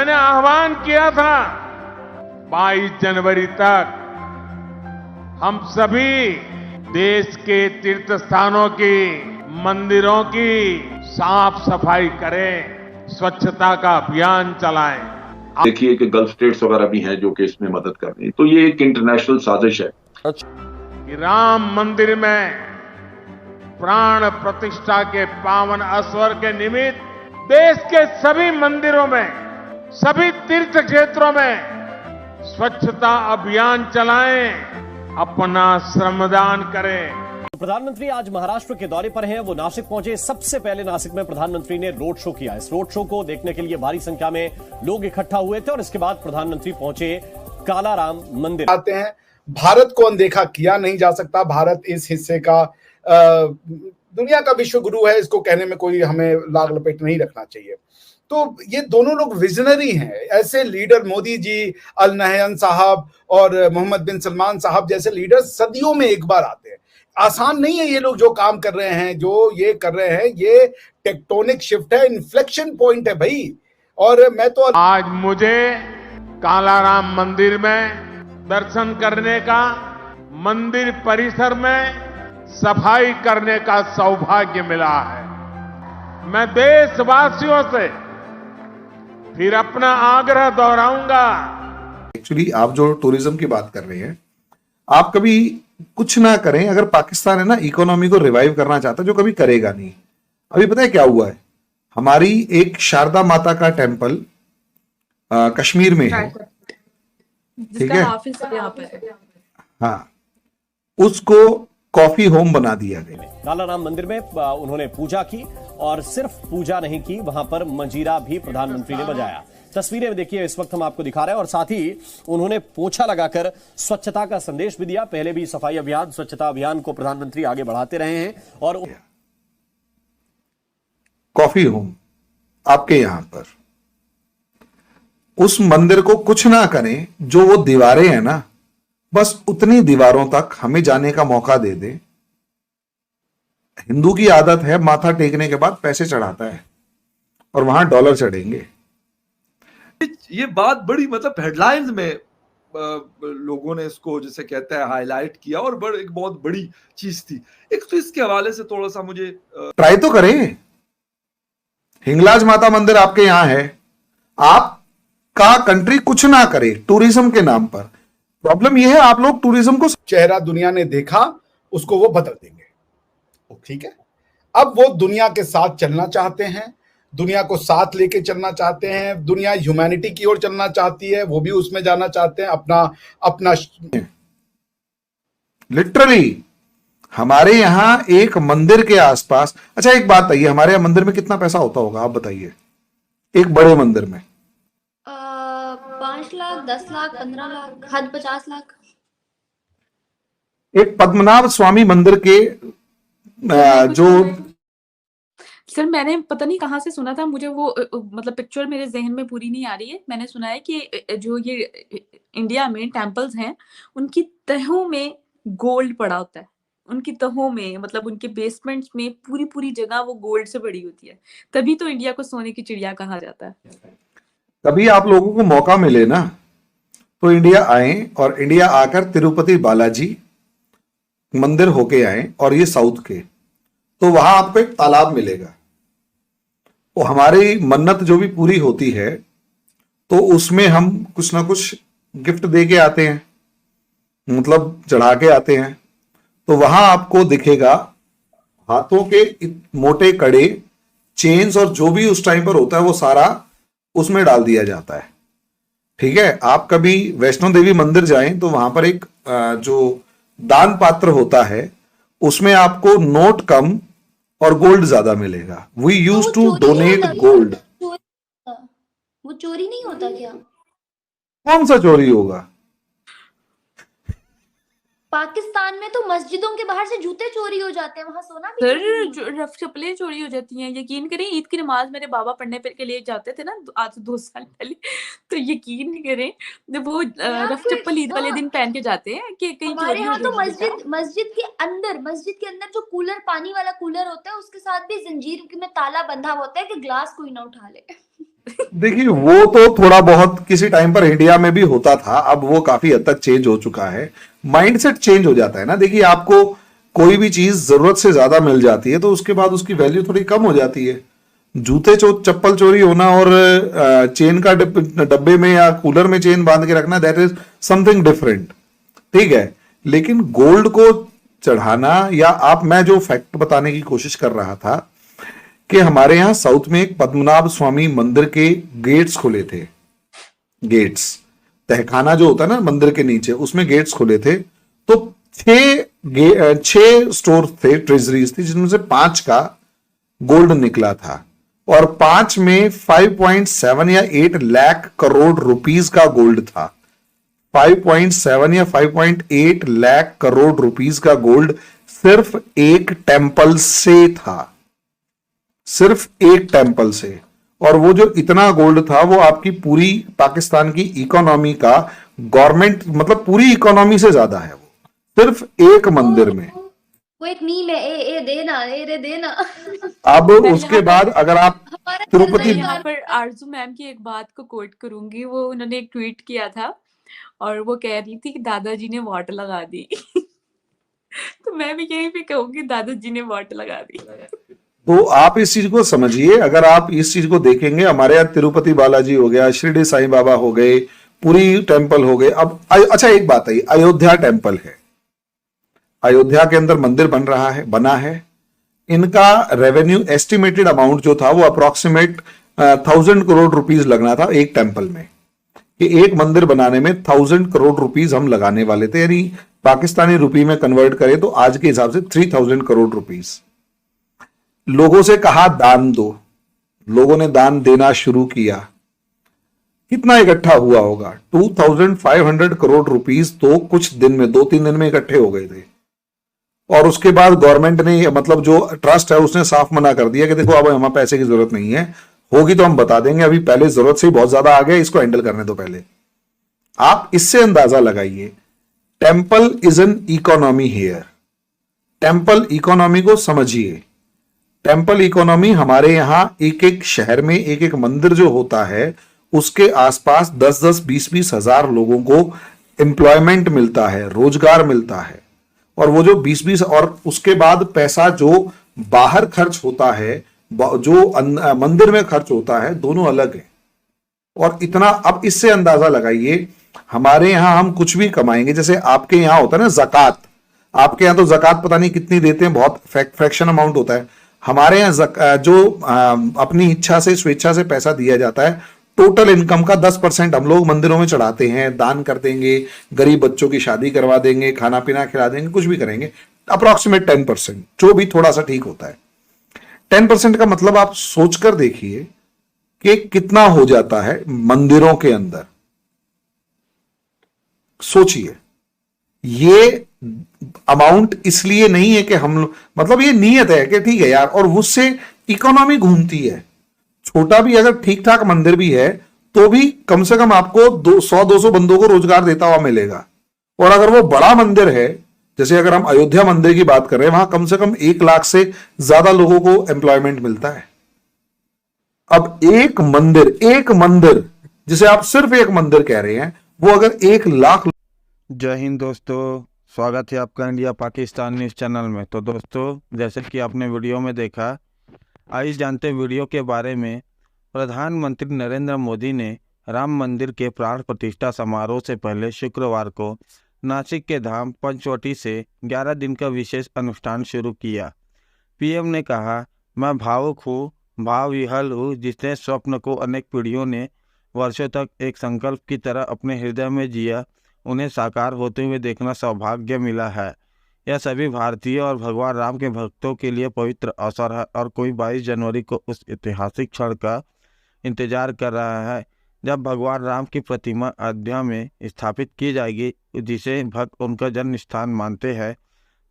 मैंने आह्वान किया था 22 जनवरी तक हम सभी देश के तीर्थ स्थानों की, मंदिरों की साफ सफाई करें, स्वच्छता का अभियान चलाएं। देखिए कि गल्फ स्टेट्स वगैरह भी हैं जो कि इसमें मदद कर रही हैं, तो ये एक इंटरनेशनल साजिश है कि राम मंदिर में प्राण प्रतिष्ठा के पावन अवसर के निमित्त देश के सभी मंदिरों में, सभी तीर्थ क्षेत्रों में स्वच्छता अभियान चलाएं, अपना श्रमदान करें। प्रधानमंत्री आज महाराष्ट्र के दौरे पर हैं। वो नासिक पहुंचे। सबसे पहले नासिक में प्रधानमंत्री ने रोड शो किया। इस रोड शो को देखने के लिए भारी संख्या में लोग इकट्ठा हुए थे और इसके बाद प्रधानमंत्री पहुंचे कालाराम मंदिर। आते हैं, भारत को अनदेखा किया नहीं जा सकता। भारत इस हिस्से का दुनिया का विश्व गुरु है, इसको कहने में कोई हमें लाग लपेट नहीं रखना चाहिए। तो ये दोनों लोग विजनरी हैं। ऐसे leader, Modi ji, Al Nahyan साहब और मोहम्मद बिन सलमान साहब जैसे लीडर सदियों में एक बार आते हैं। आसान नहीं है ये लोग जो काम कर रहे हैं, जो ये कर रहे हैं। ये टेक्टोनिक शिफ्ट है, इन्फ्लेक्शन पॉइंट है भाई। और मैं तो आज मुझे कालाराम मंदिर में दर्शन करने का, मंदिर परिसर में सफाई करने का सौभाग्य मिला है। मैं देशवासियों से फिर अपना आग्रह दोहराऊंगा। एक्चुअली आप जो टूरिज्म की बात कर रहे हैं, आप कभी कुछ ना करें। अगर पाकिस्तान है ना इकोनॉमी को रिवाइव करना चाहता है, जो कभी करेगा नहीं। अभी पता है क्या हुआ है, हमारी एक शारदा माता का टेम्पल कश्मीर में है, ठीक है, हाँ, उसको कॉफी होम बना दिया गया। कालाराम मंदिर में उन्होंने पूजा की और सिर्फ पूजा नहीं की, वहां पर मंजीरा भी प्रधानमंत्री ने बजाया। तस्वीरें देखिए इस वक्त हम आपको दिखा रहे हैं। और साथ ही उन्होंने पोछा लगाकर स्वच्छता का संदेश भी दिया। पहले भी सफाई अभियान, स्वच्छता अभियान को प्रधानमंत्री आगे बढ़ाते रहे हैं। और कॉफी होम आपके यहां पर, उस मंदिर को कुछ ना करें, जो वो दीवारें हैं ना, बस उतनी दीवारों तक हमें जाने का मौका दे दे। हिंदू की आदत है माथा टेकने के बाद पैसे चढ़ाता है, और वहां डॉलर चढ़ेंगे। ये बात बड़ी मतलब हेडलाइंस में लोगों ने इसको जैसे कहते हैं हाईलाइट किया और एक बहुत बड़ी चीज थी। एक तो इसके हवाले से थोड़ा सा मुझे ट्राई तो करें। हिंगलाज माता मंदिर आपके यहां है, आपका कंट्री कुछ ना करे टूरिज्म के नाम पर। प्रॉब्लम यह है, आप लोग टूरिज्म को चेहरा दुनिया ने देखा, उसको वो बदल देंगे। ठीक है, अब वो दुनिया के साथ चलना चाहते हैं, दुनिया को साथ लेके चलना चाहते हैं। दुनिया ह्यूमैनिटी की ओर चलना चाहती है, वो भी उसमें जाना चाहते हैं। अपना लिटरली हमारे यहां एक मंदिर के आसपास, अच्छा एक बात बताइए, हमारे यहां मंदिर में कितना पैसा होता होगा, आप बताइए। एक बड़े मंदिर में 5 लाख, 10 लाख, 15 लाख, हद 50 लाख। एक पद्मनाभ स्वामी मंदिर के जो सर मैंने पता नहीं कहाँ से सुना था, मुझे वो मतलब पिक्चर मेरे जहन में पूरी नहीं आ रही है। मैंने सुना है कि जो ये इंडिया में टेम्पल्स हैं, उनकी तहों में गोल्ड पड़ा होता है। उनकी तहों में, मतलब उनके बेसमेंट्स में पूरी पूरी जगह वो गोल्ड से भरी होती है। तभी तो इंडिया को सोने की चिड़िया कहा जाता है। कभी आप लोगों को मौका मिले ना, तो इंडिया आए और इंडिया आकर तिरुपति बालाजी मंदिर होके आए, और ये साउथ के, तो वहां आपको एक तालाब मिलेगा। वो हमारी मन्नत जो भी पूरी होती है, तो उसमें हम कुछ ना कुछ गिफ्ट दे के आते हैं, मतलब चढ़ा के आते हैं। तो वहां आपको दिखेगा हाथों के मोटे कड़े, चेन्स, और जो भी उस टाइम पर होता है वो सारा उसमें डाल दिया जाता है। ठीक है, आप कभी वैष्णो देवी मंदिर जाएं तो वहां पर एक जो दान पात्र होता है, उसमें आपको नोट कम और गोल्ड ज्यादा मिलेगा। We use to donate gold. वो चोरी नहीं होता क्या? कौन सा चोरी होगा? पाकिस्तान में तो मस्जिदों के बाहर से जूते चोरी हो जाते हैं, वहाँ सोना भी सर रफ चप्पलें चोरी हो जाती हैं। यकीन करें, ईद की नमाज मेरे बाबा पढ़ने के लिए जाते थे ना, आज से 2 साल पहले, तो यकीन नहीं करें, जब वो रफ चप्पल ईद वाले दिन पहन के जाते हैं कि कहीं हमारे चोरी यहाँ हो तो जाएगी। मस्जिद के अंदर जो कूलर, पानी वाला कूलर होता है, उसके साथ भी जंजीर में ताला बंधा होता है कि ग्लास कोई ना उठा ले। देखिए वो तो थोड़ा बहुत किसी टाइम पर इंडिया में भी होता था, अब वो काफी हद तक चेंज हो चुका है। माइंडसेट चेंज हो जाता है ना। देखिए आपको कोई भी चीज जरूरत से ज्यादा मिल जाती है तो उसके बाद उसकी वैल्यू थोड़ी कम हो जाती है। जूते चप्पल चोरी होना और चेन का डब्बे में या कूलर में चेन बांध के रखना, दैट इज समथिंग डिफरेंट, ठीक है। लेकिन गोल्ड को चढ़ाना, या मैं जो फैक्ट बताने की कोशिश कर रहा था कि हमारे यहां साउथ में एक पद्मनाभ स्वामी मंदिर के गेट्स खुले थे। गेट्स, तहखाना जो होता है ना मंदिर के नीचे, उसमें गेट्स खुले थे। तो 6 स्टोर थे, ट्रेजरीज थी, जिनमें से 5 का गोल्ड निकला था और 5 में 5.7 या 8 लाख करोड़ रुपीस का गोल्ड था। 5.7 या 5.8 लाख करोड़ रुपीस का गोल्ड सिर्फ एक टेंपल से था, सिर्फ एक टेंपल से। और वो जो इतना गोल्ड था वो आपकी पूरी पाकिस्तान की इकोनॉमी का, गवर्नमेंट मतलब पूरी इकोनॉमी से ज्यादा है वो, सिर्फ एक मंदिर में। वो एक मीम है, ए देना, ए रे देना। अब उसके बाद अगर आप हमारा तिरुपति, घर यहाँ पर आरजू मैम की एक बात को कोट करूंगी। वो उन्होंने एक ट्वीट किया था और वो कह रही थी कि दादाजी ने वॉट लगा दी। तो मैं भी यहीं पे कहूंगी, दादाजी ने वॉट लगा दी। तो आप इस चीज को समझिए। अगर आप इस चीज को देखेंगे, हमारे यहाँ तिरुपति बालाजी हो गया, शिरडी साईं बाबा हो गए, पुरी टेम्पल हो गए। अब अच्छा एक बात है, अयोध्या टेम्पल है, अयोध्या के अंदर मंदिर बना है। इनका रेवेन्यू एस्टिमेटेड अमाउंट जो था वो अप्रोक्सीमेट 1000 करोड़ रुपीस लगना था एक टेम्पल में। कि एक मंदिर बनाने में 1000 करोड़ रुपीस हम लगाने वाले थे, यानी पाकिस्तानी रुपये में कन्वर्ट करें तो आज के हिसाब से 3000 करोड़ रुपीस। लोगों से कहा दान दो, लोगों ने दान देना शुरू किया। कितना इकट्ठा हुआ होगा? 2500 करोड़ रुपीस तो कुछ दिन में, 2-3 दिन में इकट्ठे हो गए थे। और उसके बाद गवर्नमेंट ने, मतलब जो ट्रस्ट है, उसने साफ मना कर दिया कि देखो अब हमें पैसे की जरूरत नहीं है, होगी तो हम बता देंगे, अभी पहले जरूरत से ही बहुत ज्यादा आ गया, इसको हैंडल करने दो पहले। आप इससे अंदाजा लगाइए, temple is an economy here. Temple economy को समझिए। टेम्पल इकोनॉमी हमारे यहां एक एक शहर में एक एक मंदिर जो होता है उसके आसपास 10-10, 20-20 हजार लोगों को एम्प्लॉयमेंट मिलता है, रोजगार मिलता है। और वो जो 20-20 और उसके बाद पैसा जो बाहर खर्च होता है, जो मंदिर में खर्च होता है, दोनों अलग है। और इतना, अब इससे अंदाजा लगाइए, हमारे यहां हम कुछ भी कमाएंगे, जैसे आपके यहां होता है ना जकात, आपके यहां तो जकात पता नहीं कितनी देते हैं, बहुत फ्रैक्शन अमाउंट होता है। हमारे यहां जो अपनी इच्छा से, स्वेच्छा से पैसा दिया जाता है, टोटल इनकम का 10% हम लोग मंदिरों में चढ़ाते हैं, दान कर देंगे, गरीब बच्चों की शादी करवा देंगे, खाना पीना खिला देंगे, कुछ भी करेंगे। अप्रोक्सीमेट 10%, जो भी थोड़ा सा ठीक होता है। 10% का मतलब आप सोचकर देखिए कि कितना हो जाता है मंदिरों के अंदर। सोचिए, ये अमाउंट इसलिए नहीं है कि हम, मतलब ये नियत है कि ठीक है यार, और उससे इकोनॉमी घूमती है। छोटा भी अगर ठीक ठाक मंदिर भी है तो भी कम से कम आपको 100-200 बंदों को रोजगार देता हुआ मिलेगा। और अगर वो बड़ा मंदिर है, जैसे अगर हम अयोध्या मंदिर की बात कर रहे हैं, वहां कम से कम 1 लाख से ज्यादा लोगों को एम्प्लॉयमेंट मिलता है। अब एक मंदिर जिसे आप सिर्फ एक मंदिर कह रहे हैं, वो अगर 1 लाख। जय हिंद दोस्तों, स्वागत है आपका इंडिया पाकिस्तान न्यूज़ चैनल में। तो दोस्तों, जैसे कि आपने वीडियो में देखा, आइए जानते हैं वीडियो के बारे में। प्रधानमंत्री नरेंद्र मोदी ने राम मंदिर के प्राण प्रतिष्ठा समारोह से पहले शुक्रवार को नासिक के धाम पंचवटी से 11 दिन का विशेष अनुष्ठान शुरू किया। पीएम ने कहा, मैं भावुक हूँ, भाव विह्वल हूँ, जिसने स्वप्न को अनेक पीढ़ियों ने वर्षों तक एक संकल्प की तरह अपने हृदय में जिया, उन्हें साकार होते हुए देखना सौभाग्य मिला है। यह सभी भारतीय और भगवान राम के भक्तों के लिए पवित्र अवसर है और कोई 22 जनवरी को उस ऐतिहासिक क्षण का इंतजार कर रहा है जब भगवान राम की प्रतिमा अयोध्या में स्थापित की जाएगी, जिसे भक्त उनका जन्म स्थान मानते हैं।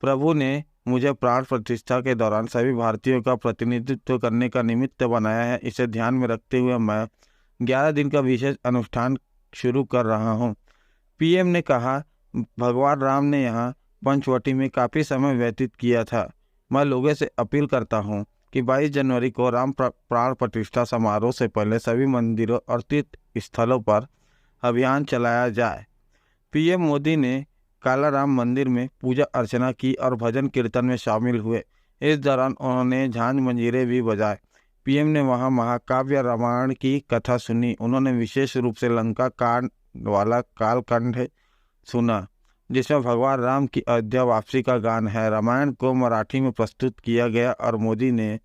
प्रभु ने मुझे प्राण प्रतिष्ठा के दौरान सभी भारतीयों का प्रतिनिधित्व करने का निमित्त बनाया है। इसे ध्यान में रखते हुए मैं 11 दिन का विशेष अनुष्ठान शुरू कर रहा हूँ। पीएम ने कहा, भगवान राम ने यहाँ पंचवटी में काफ़ी समय व्यतीत किया था। मैं लोगों से अपील करता हूँ कि 22 जनवरी को राम प्राण प्रतिष्ठा समारोह से पहले सभी मंदिरों और तीर्थ स्थलों पर अभियान चलाया जाए। पीएम मोदी ने काला राम मंदिर में पूजा अर्चना की और भजन कीर्तन में शामिल हुए। इस दौरान उन्होंने झांझ मंजीरे भी बजाए। पीएम ने वहां महाकाव्य रामायण की कथा सुनी। उन्होंने विशेष रूप से लंका कांड वाला कालखंड सुना, जिसमें भगवान राम की अयोध्या वापसी का गान है। रामायण को मराठी में प्रस्तुत किया गया और मोदी ने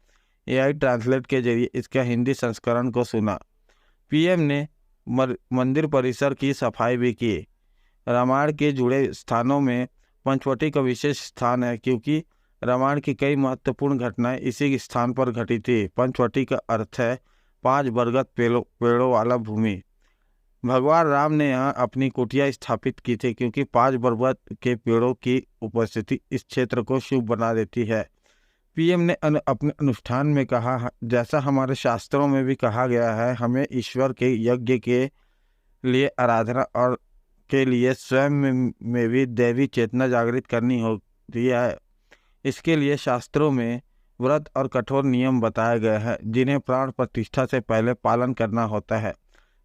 AI ट्रांसलेट के जरिए इसका हिंदी संस्करण को सुना। पीएम ने मंदिर परिसर की सफाई भी की। रामायण के जुड़े स्थानों में पंचवटी का विशेष स्थान है, क्योंकि रामायण की कई महत्वपूर्ण घटनाएं इसी स्थान पर घटी थी। पंचवटी का अर्थ है 5 बरगद पेड़ों वाला भूमि। भगवान राम ने यहाँ अपनी कुटिया स्थापित की थी, क्योंकि 5 बरगद के पेड़ों की उपस्थिति इस क्षेत्र को शुभ बना देती है। पीएम ने अपने अनुष्ठान में कहा, जैसा हमारे शास्त्रों में भी कहा गया है, हमें ईश्वर के यज्ञ के लिए आराधना और के लिए स्वयं में भी दैवी चेतना जागृत करनी होती है। इसके लिए शास्त्रों में व्रत और कठोर नियम बताए गए हैं, जिन्हें प्राण प्रतिष्ठा से पहले पालन करना होता है।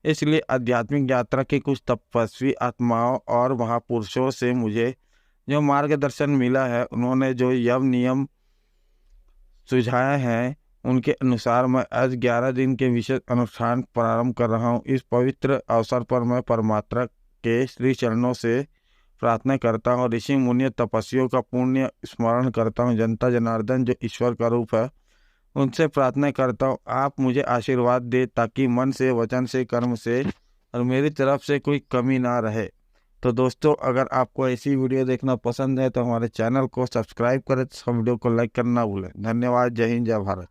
इसलिए आध्यात्मिक यात्रा के कुछ तपस्वी आत्माओं और महापुरुषों से मुझे जो मार्गदर्शन मिला है, उन्होंने जो यम नियम सुझाए हैं, उनके अनुसार मैं आज 11 दिन के विशेष अनुष्ठान प्रारंभ कर रहा हूँ। इस पवित्र अवसर पर मैं परमात्मा के श्री चरणों से प्रार्थना करता हूँ, ऋषि मुनि तपस्वियों का पुण्य स्मरण करता हूँ, जनता जनार्दन जो ईश्वर का रूप है उनसे प्रार्थना करता हूँ आप मुझे आशीर्वाद दे, ताकि मन से, वचन से, कर्म से और मेरी तरफ से कोई कमी ना रहे। तो दोस्तों, अगर आपको ऐसी वीडियो देखना पसंद है तो हमारे चैनल को सब्सक्राइब करें, वीडियो को लाइक करना भूलें। धन्यवाद। जय हिंद, जय भारत।